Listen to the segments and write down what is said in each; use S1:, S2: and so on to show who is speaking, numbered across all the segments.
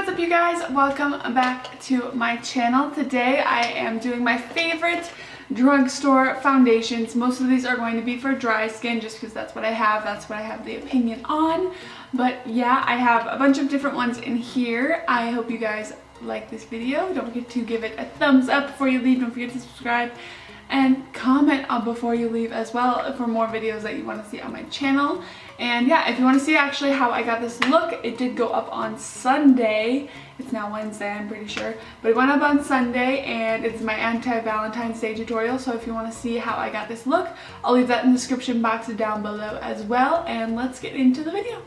S1: what's up you guys? Welcome back to my channel. Today I am doing my favorite drugstore foundations. Most of these are going to be for dry skin just because that's what I have the opinion on. But yeah, I have a bunch of different ones in here. I hope you guys like this video. Don't forget to give it a thumbs up before you leave. Don't forget to subscribe and comment before you leave as well for more videos that you want to see on my channel. And yeah, if you want to see actually how I got this look, it did go up on Sunday. It's now Wednesday, I'm pretty sure, but it went up on Sunday and it's my anti-Valentine's Day tutorial. So if you want to see how I got this look, I'll leave that in the description box down below as well. And let's get into the video.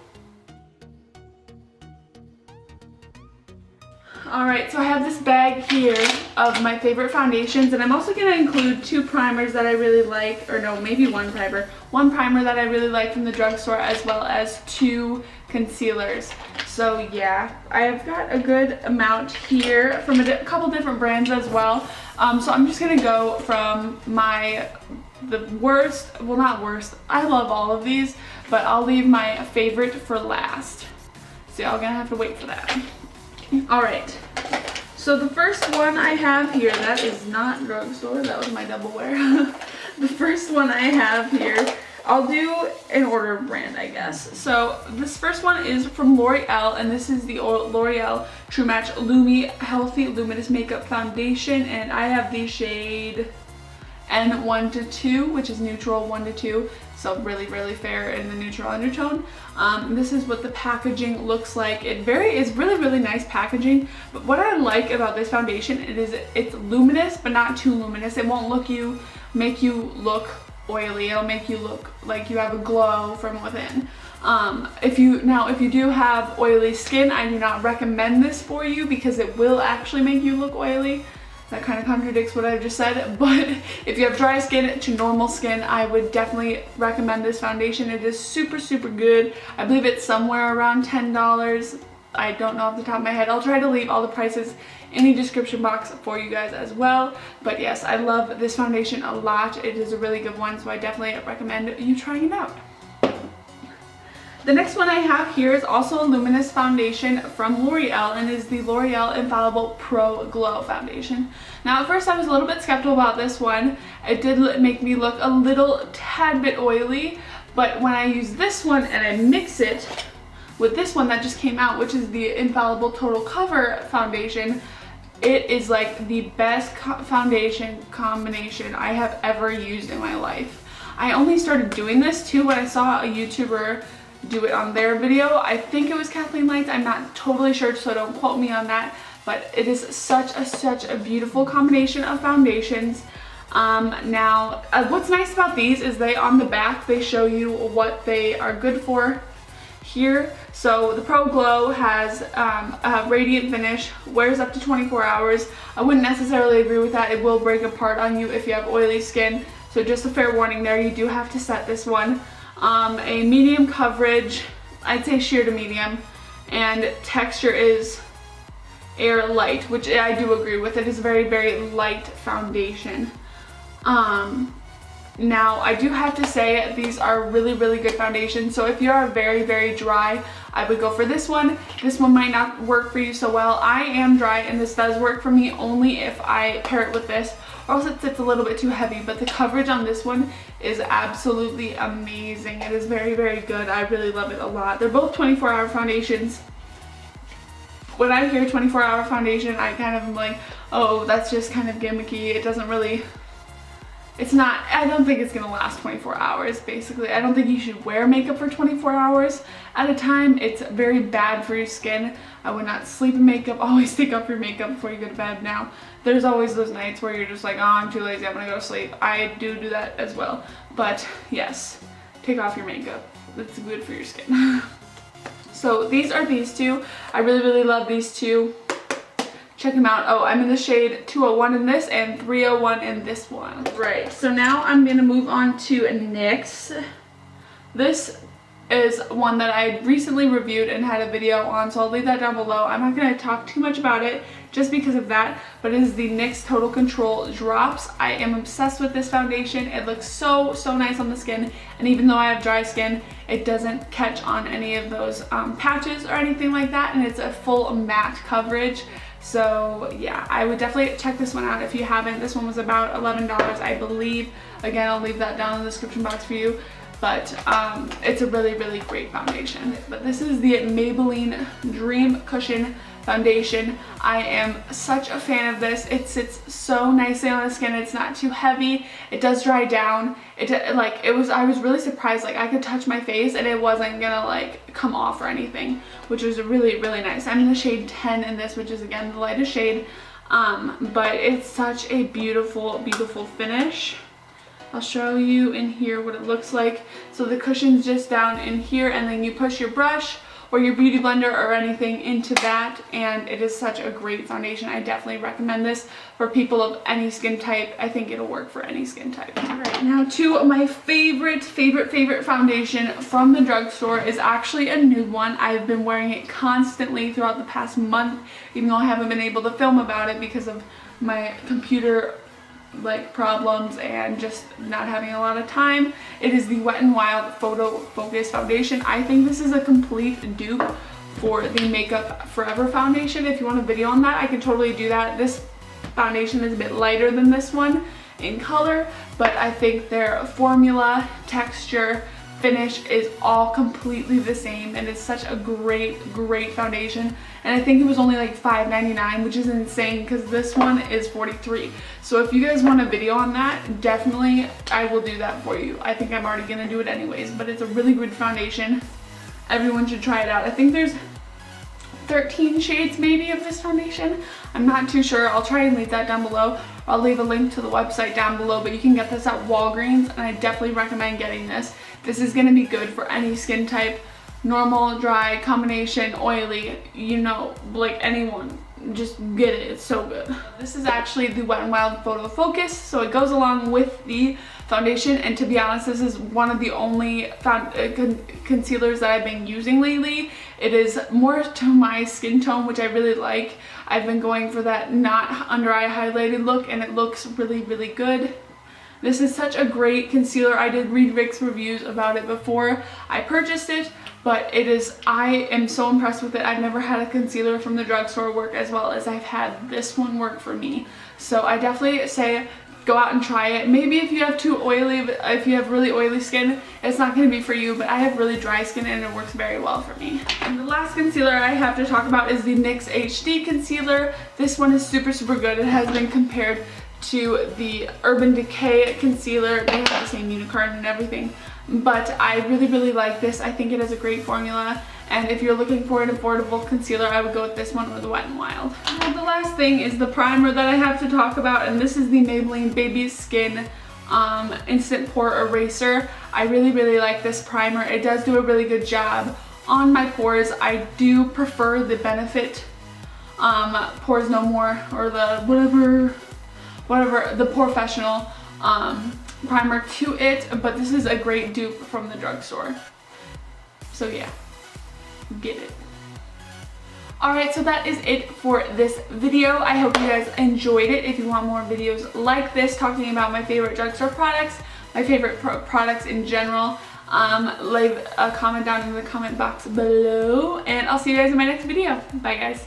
S1: Alright, so I have this bag here of my favorite foundations, and I'm also going to include two primers that I really like, or no, maybe one primer. One primer that I really like from the drugstore, as well as two concealers. So yeah, I've got a good amount here from a couple different brands as well. So I'm just going to go from the worst, well not worst, I love all of these, but I'll leave my favorite for last. So y'all gonna have to wait for that. Alright, so the first one I have here, that is not drugstore, that was my double wear. The first one I have here, I'll do in order of brand, I guess. So this first one is from L'Oreal, and this is the L'Oreal True Match Lumi Healthy Luminous Makeup Foundation, and I have the shade N1 to 2, which is neutral 1 to 2, so really fair in the neutral undertone. This is what the packaging looks like. It's really nice packaging, but what I like about this foundation it's luminous but not too luminous. It won't make you look oily. It'll make you look like you have a glow from within. If you do have oily skin, I do not recommend this for you because it will actually make you look oily. That kind of contradicts what I just said, but if you have dry skin to normal skin, I would definitely recommend this foundation. It is super good. I believe it's somewhere around $10. I don't know off the top of my head. I'll try to leave all the prices in the description box for you guys as well. But yes, I love this foundation a lot. It is a really good one, so I definitely recommend you trying it out. The next one I have here is also a luminous foundation from L'Oreal, and is the L'Oreal Infallible Pro Glow Foundation. Now at first I was a little bit skeptical about this one. It did make me look a little tad bit oily, but when I use this one and I mix it with this one that just came out, which is the Infallible Total Cover Foundation, it is like the best foundation combination I have ever used in my life. I only started doing this too when I saw a YouTuber do it on their video. I think it was Kathleen Lights, I'm not totally sure, so don't quote me on that, but it is such a beautiful combination of foundations. Now what's nice about these is on the back they show you what they are good for here. So the Pro Glow has a radiant finish, wears up to 24 hours. I wouldn't necessarily agree with that. It will break apart on you if you have oily skin, so just a fair warning there, you do have to set this one. A medium coverage, I'd say sheer to medium, and texture is Air Light, which I do agree with. It is a very light foundation. Now I do have to say these are really good foundations, so if you are very dry, I would go for this one. This one might not work for you so well. I am dry and this does work for me only if I pair it with this, or else it sits a little bit too heavy, but the coverage on this one is absolutely amazing. It is very good. I really love it a lot. They're both 24-hour foundations. When I hear 24-hour foundation, I kind of am like, oh, that's just kind of gimmicky. It doesn't really, I don't think it's gonna last 24 hours, basically. I don't think you should wear makeup for 24 hours at a time. It's very bad for your skin. I would not sleep in makeup. Always take off your makeup before you go to bed. Now, there's always those nights where you're just like, oh, I'm too lazy, I'm gonna go to sleep. I do that as well. But yes, take off your makeup. That's good for your skin. So these are these two. I really love these two. Check them out. Oh, I'm in the shade 201 in this and 301 in this one. Right, so now I'm gonna move on to NYX. This is one that I recently reviewed and had a video on, so I'll leave that down below. I'm not going to talk too much about it just because of that, but it is the NYX Total Control Drops. I am obsessed with this foundation. It looks so nice on the skin, and even though I have dry skin, it doesn't catch on any of those patches or anything like that, and it's a full matte coverage. So yeah, I would definitely check this one out if you haven't. This one was about $11, I believe. Again, I'll leave that down in the description box for you. But it's a really great foundation. But this is the Maybelline Dream Cushion Foundation. I am such a fan of this. It sits so nicely on the skin. It's not too heavy. It does dry down. I was really surprised. Like, I could touch my face and it wasn't gonna like come off or anything, which was really nice. I'm in the shade 10 in this, which is again the lightest shade. But it's such a beautiful finish. I'll show you in here what it looks like. So the cushion's just down in here, and then you push your brush or your beauty blender or anything into that, and it is such a great foundation. I definitely recommend this for people of any skin type. I think it'll work for any skin type. All right, now to my favorite foundation from the drugstore is actually a nude one. I've been wearing it constantly throughout the past month, even though I haven't been able to film about it because of my computer problems and just not having a lot of time. It is the Wet n Wild Photo Focus Foundation. I think this is a complete dupe for the Makeup Forever foundation. If you want a video on that, I can totally do that. This foundation is a bit lighter than this one in color, but I think their formula, texture, finish is all completely the same, and it's such a great foundation. And I think it was only like $5.99, which is insane because this one is $43. So if you guys want a video on that, definitely I will do that for you. I think I'm already gonna do it anyways, but it's a really good foundation. Everyone should try it out. I think there's 13 shades maybe of this foundation. I'm not too sure. I'll try and leave that down below. I'll leave a link to the website down below, but you can get this at Walgreens, and I definitely recommend getting this. This is going to be good for any skin type, normal, dry, combination, oily, you know, like anyone. Just get it. It's so good. This is actually the Wet n Wild Photo Focus, so it goes along with the foundation, and to be honest, this is one of the only concealers that I've been using lately. It is more to my skin tone, which I really like. I've been going for that not under eye highlighted look, and it looks really good. This is such a great concealer. I did read Rick's reviews about it before I purchased it, but I am so impressed with it. I've never had a concealer from the drugstore work as well as I've had this one work for me. So I definitely say go out and try it. Maybe if you have if you have really oily skin, it's not going to be for you, but I have really dry skin and it works very well for me. And the last concealer I have to talk about is the NYX HD concealer. This one is super good. It has been compared to the Urban Decay concealer. They have the same unicorn and everything, but I really like this. I think it has a great formula, and if you're looking for an affordable concealer, I would go with this one or the Wet n Wild. Now, the last thing is the primer that I have to talk about, and this is the Maybelline Baby Skin Instant Pore Eraser. I really like this primer. It does do a really good job on my pores. I do prefer the Benefit Pores No More, or the whatever, the Porefessional primer to it, but this is a great dupe from the drugstore. So yeah, get it. Alright, so that is it for this video. I hope you guys enjoyed it. If you want more videos like this, talking about my favorite drugstore products, my favorite products in general, leave a comment down in the comment box below, and I'll see you guys in my next video. Bye guys.